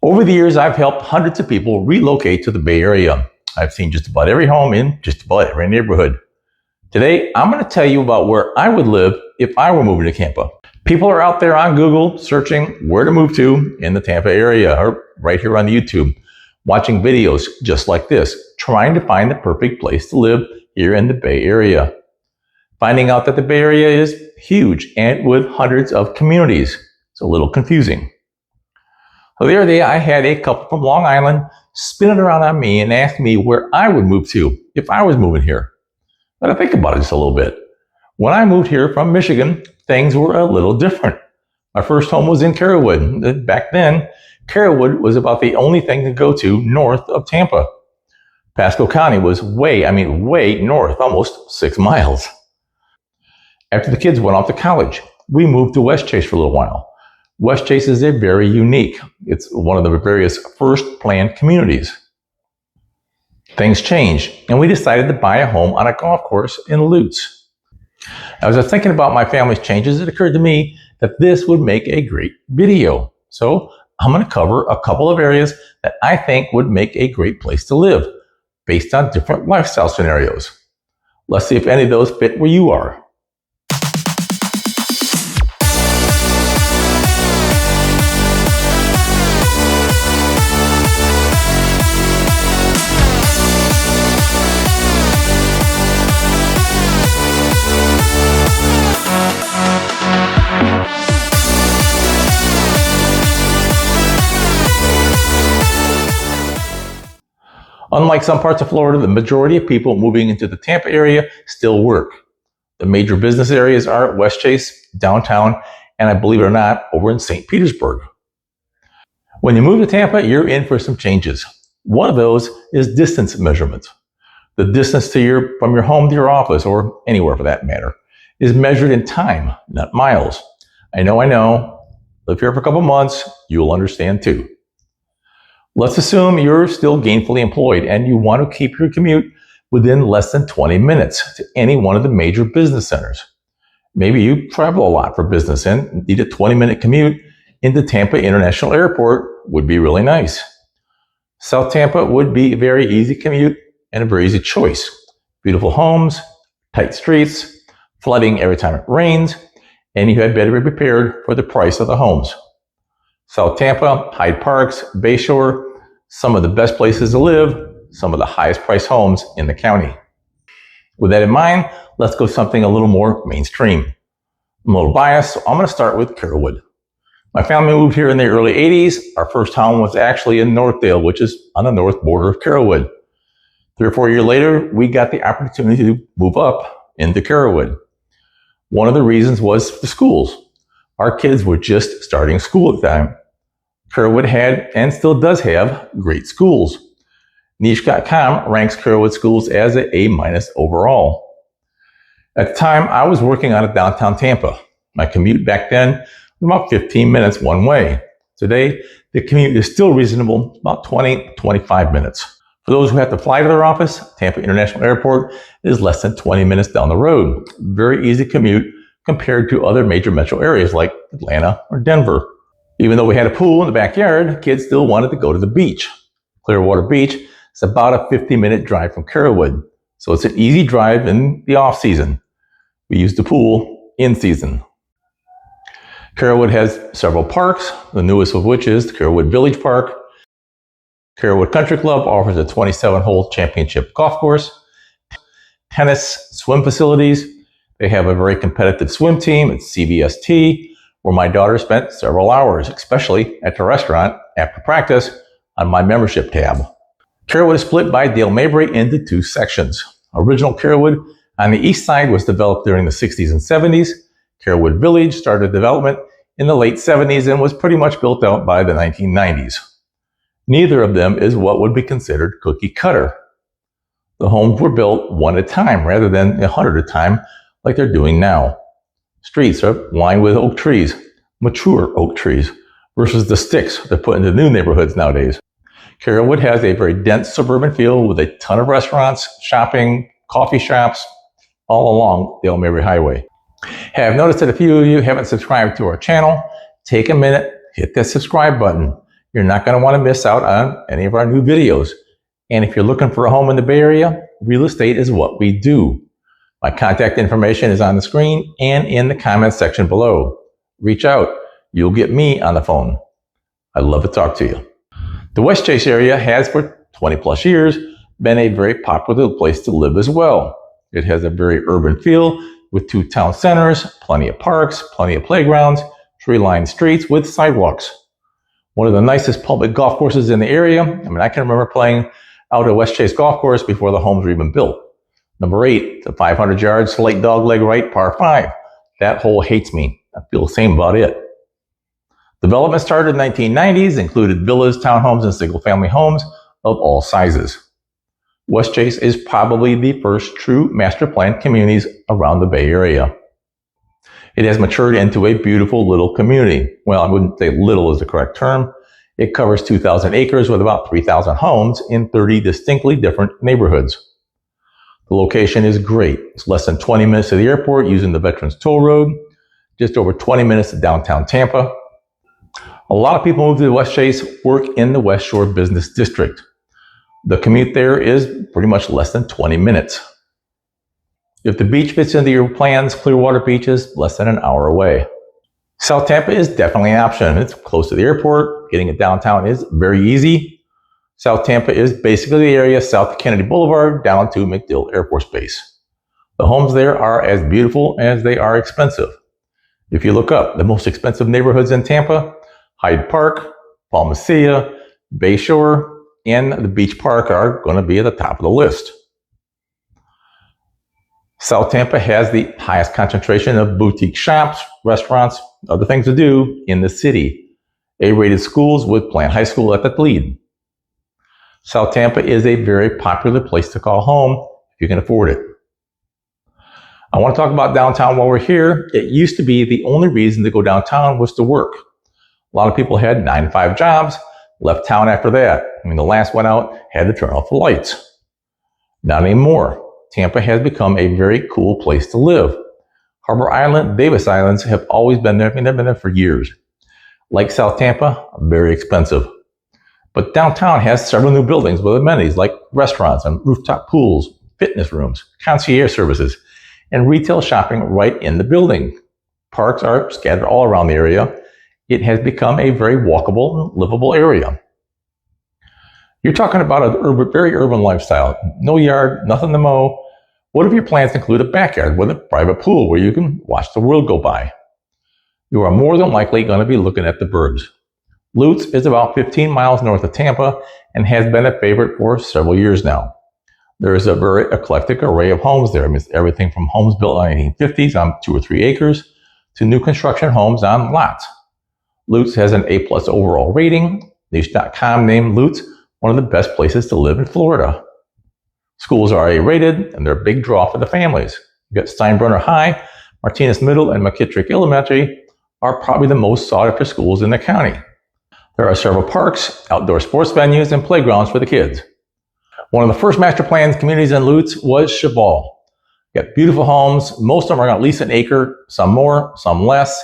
Over the years, I've helped hundreds of people relocate to the Bay Area. I've seen just about every home in just about every neighborhood. Today, I'm going to tell you about where I would live if I were moving to Tampa. People are out there on Google searching where to move to in the Tampa area, or right here on YouTube, watching videos just like this, trying to find the perfect place to live here in the Bay Area. Finding out that the Bay Area is huge and with hundreds of communities. It's a little confusing. So the other day, I had a couple from Long Island spin it around on me and ask me where I would move to if I was moving here. But I think about it just a little bit. When I moved here from Michigan, things were a little different. My first home was in Carrollwood. Back then, Carrollwood was about the only thing to go to north of Tampa. Pasco County was way north, almost 6 miles. After the kids went off to college, we moved to West Chase for a little while. West Chase is a very unique. It's one of the various first planned communities. Things changed, and we decided to buy a home on a golf course in Lutz. As I was thinking about my family's changes, it occurred to me that this would make a great video. So I'm going to cover a couple of areas that I think would make a great place to live based on different lifestyle scenarios. Let's see if any of those fit where you are. Unlike some parts of Florida, the majority of people moving into the Tampa area still work. The major business areas are West Chase, downtown, and I believe it or not, over in St. Petersburg. When you move to Tampa, you're in for some changes. One of those is distance measurement. The distance from your home to your office, or anywhere for that matter, is measured in time, not miles. I know. Live here for a couple months, you'll understand too. Let's assume you're still gainfully employed and you want to keep your commute within less than 20 minutes to any one of the major business centers. Maybe you travel a lot for business and need a 20-minute commute into Tampa International Airport would be really nice. South Tampa would be a very easy commute and a very easy choice. Beautiful homes, tight streets, flooding every time it rains, and you had better be prepared for the price of the homes. South Tampa, Hyde Parks, Bayshore, some of the best places to live, some of the highest priced homes in the county. With that in mind, let's go something a little more mainstream. I'm a little biased, so I'm going to start with Carrollwood. My family moved here in the early 80s. Our first home was actually in Northdale, which is on the north border of Carrollwood. 3 or 4 years later, we got the opportunity to move up into Carrollwood. One of the reasons was the schools. Our kids were just starting school at the time. Carrollwood had, and still does have, great schools. Niche.com ranks Carrollwood schools as an A- overall. At the time, I was working out of downtown Tampa. My commute back then was about 15 minutes one way. Today, the commute is still reasonable, about 20-25 minutes. For those who have to fly to their office, Tampa International Airport is less than 20 minutes down the road. Very easy commute compared to other major metro areas like Atlanta or Denver. Even though we had a pool in the backyard, kids still wanted to go to the beach. Clearwater Beach is about a 50-minute drive from Carrollwood, so it's an easy drive in the off-season. We use the pool in season. Carrollwood has several parks, the newest of which is the Carrollwood Village Park. Carrollwood Country Club offers a 27-hole championship golf course, tennis, swim facilities. They have a very competitive swim team at CVST, where my daughter spent several hours, especially at the restaurant after practice, on my membership tab. Carrollwood is split by Dale Mabry into 2 sections. Original Carrollwood on the east side was developed during the 60s and 70s. Carrollwood Village started development in the late 70s and was pretty much built out by the 1990s. Neither of them is what would be considered cookie cutter. The homes were built one at a time rather than 100 at a time like they're doing now. Streets are lined with oak trees, mature oak trees, versus the sticks they're put into new neighborhoods nowadays. Carrollwood has a very dense suburban feel with a ton of restaurants, shopping, coffee shops, all along the Dale Mabry Highway. Hey, I've noticed that a few of you haven't subscribed to our channel. Take a minute, hit that subscribe button. You're not going to want to miss out on any of our new videos. And if you're looking for a home in the Bay Area, real estate is what we do. My contact information is on the screen and in the comments section below. Reach out. You'll get me on the phone. I'd love to talk to you. The West Chase area has for 20 plus years been a very popular place to live as well. It has a very urban feel with 2 town centers, plenty of parks, plenty of playgrounds, tree-lined streets with sidewalks. One of the nicest public golf courses in the area. I can remember playing out at West Chase Golf Course before the homes were even built. Number 8, the 500-yard slate dogleg right par 5. That hole hates me. I feel the same about it. Development started in the 1990s, included villas, townhomes, and single-family homes of all sizes. West Chase is probably the first true master planned communities around the Bay Area. It has matured into a beautiful little community. Well, I wouldn't say little is the correct term. It covers 2,000 acres with about 3,000 homes in 30 distinctly different neighborhoods. The location is great. It's less than 20 minutes to the airport using the Veterans Toll Road, just over 20 minutes to downtown Tampa. A lot of people move to West Chase, work in the West Shore Business District. The commute there is pretty much less than 20 minutes. If the beach fits into your plans, Clearwater Beach is less than an hour away. South Tampa is definitely an option. It's close to the airport. Getting it downtown is very easy. South Tampa is basically the area south of Kennedy Boulevard down to MacDill Air Force Base. The homes there are as beautiful as they are expensive. If you look up the most expensive neighborhoods in Tampa, Hyde Park, Palmacia, Bayshore, and the Beach Park are going to be at the top of the list. South Tampa has the highest concentration of boutique shops, restaurants, other things to do in the city. A-rated schools with Plant High School at the lead. South Tampa is a very popular place to call home if you can afford it. I want to talk about downtown while we're here. It used to be the only reason to go downtown was to work. A lot of people had 9-to-5 jobs, left town after that. The last one out had to turn off the lights. Not anymore. Tampa has become a very cool place to live. Harbor Island, Davis Islands have always been there. They've been there for years. Like South Tampa, very expensive. But downtown has several new buildings with amenities like restaurants and rooftop pools, fitness rooms, concierge services, and retail shopping right in the building. Parks are scattered all around the area. It has become a very walkable, livable area. You're talking about a very urban lifestyle. No yard, nothing to mow. What if your plans include a backyard with a private pool where you can watch the world go by? You are more than likely going to be looking at the burbs. Lutz is about 15 miles north of Tampa and has been a favorite for several years now. There is a very eclectic array of homes there. Everything from homes built in the 1950s on 2 or 3 acres to new construction homes on lots. Lutz has an A+ overall rating. Niche.com named Lutz one of the best places to live in Florida. Schools are A-rated, and they're a big draw for the families. You got Steinbrenner High, Martinez Middle, and McKittrick Elementary are probably the most sought-after schools in the county. There are several parks, outdoor sports venues, and playgrounds for the kids. One of the first master planned communities in Lutz was Cheval. You got beautiful homes. Most of them are at least an acre, some more, some less.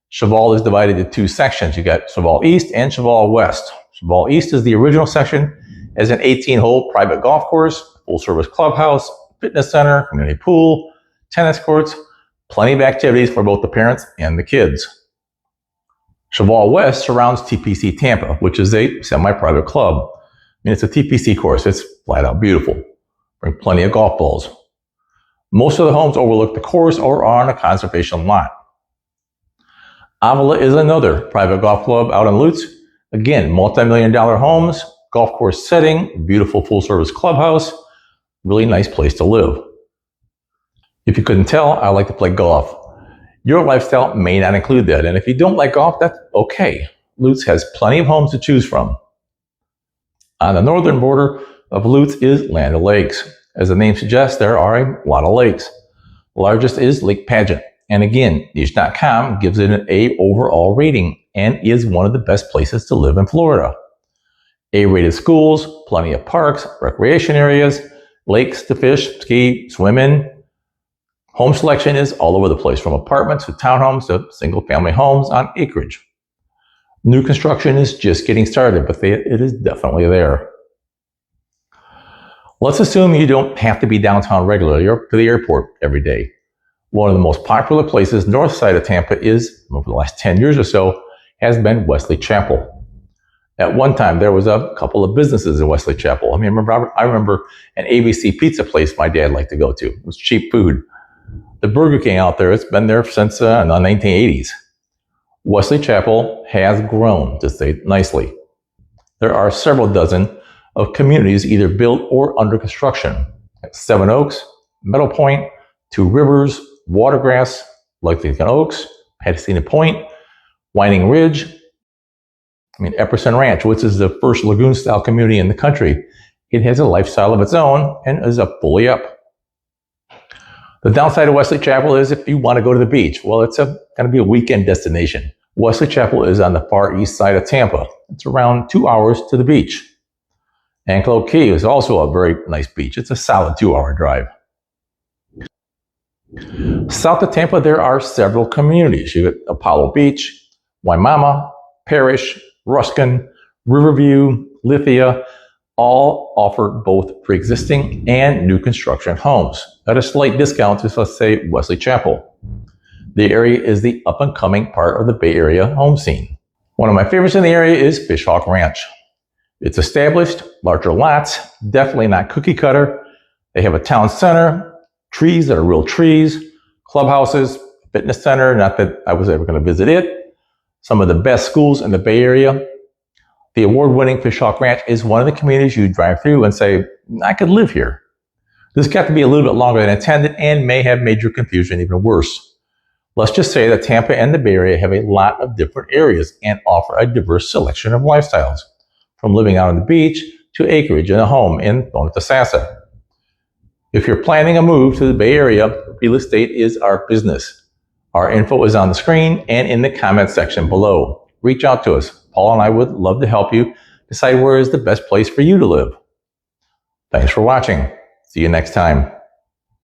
Cheval is divided into 2 sections. You got Cheval East and Cheval West. Cheval East is the original section, as an 18-hole private golf course, full-service clubhouse, fitness center, community pool, tennis courts, plenty of activities for both the parents and the kids. Cheval West surrounds TPC Tampa, which is a semi-private club. It's a TPC course. It's flat out beautiful. Bring plenty of golf balls. Most of the homes overlook the course or are on a conservation lot. Avila is another private golf club out in Lutz. Again, multi-million-dollar homes, golf course setting, beautiful full-service clubhouse, really nice place to live. If you couldn't tell, I like to play golf. Your lifestyle may not include that, and if you don't like golf, that's okay. Lutz has plenty of homes to choose from. On the northern border of Lutz is Land O'Lakes. As the name suggests, there are a lot of lakes. The largest is Lake Pageant, and again, Niche.com gives it an A overall rating and is one of the best places to live in Florida. A-rated schools, plenty of parks, recreation areas, lakes to fish, ski, swim in. Home selection is all over the place, from apartments to townhomes to single-family homes on acreage. New construction is just getting started, but it is definitely there. Let's assume you don't have to be downtown regularly or to the airport every day. One of the most popular places north side of Tampa is, over the last 10 years or so, has been Wesley Chapel. At one time, there was a couple of businesses in Wesley Chapel. I remember an ABC pizza place my dad liked to go to. It was cheap food. The Burger King out there, it's been there since the 1980s. Wesley Chapel has grown, to say it nicely. There are several dozen of communities either built or under construction. Seven Oaks, Meadow Point, Two Rivers, Watergrass, Lexington Oaks, Pasadena Point, Winding Ridge, Epperson Ranch, which is the first lagoon-style community in the country. It has a lifestyle of its own and is up fully up. The downside of Wesley Chapel is if you want to go to the beach, well, it's going to be a weekend destination. Wesley Chapel is on the far east side of Tampa. It's around 2 hours to the beach. Anclo Key is also a very nice beach. It's a solid 2-hour drive. South of Tampa, there are several communities. You got Apollo Beach, Waimama, Parish, Ruskin, Riverview, Lithia, all offer both pre-existing and new construction homes at a slight discount to, let's say, Wesley Chapel. The area is the up-and-coming part of the Bay Area home scene. One of my favorites in the area is Fishhawk Ranch. It's established, larger lots, definitely not cookie cutter. They have a town center, trees that are real trees, clubhouses, fitness center, not that I was ever going to visit it. Some of the best schools in the Bay Area. The award-winning Fishhawk Ranch is one of the communities you drive through and say, I could live here. This got to be a little bit longer than intended and may have made your confusion even worse. Let's just say that Tampa and the Bay Area have a lot of different areas and offer a diverse selection of lifestyles, from living out on the beach to acreage and a home in Bonita-Sassa. If you're planning a move to the Bay Area, real estate is our business. Our info is on the screen and in the comment section below. Reach out to us. Paul and I would love to help you decide where is the best place for you to live. Thanks for watching. See you next time.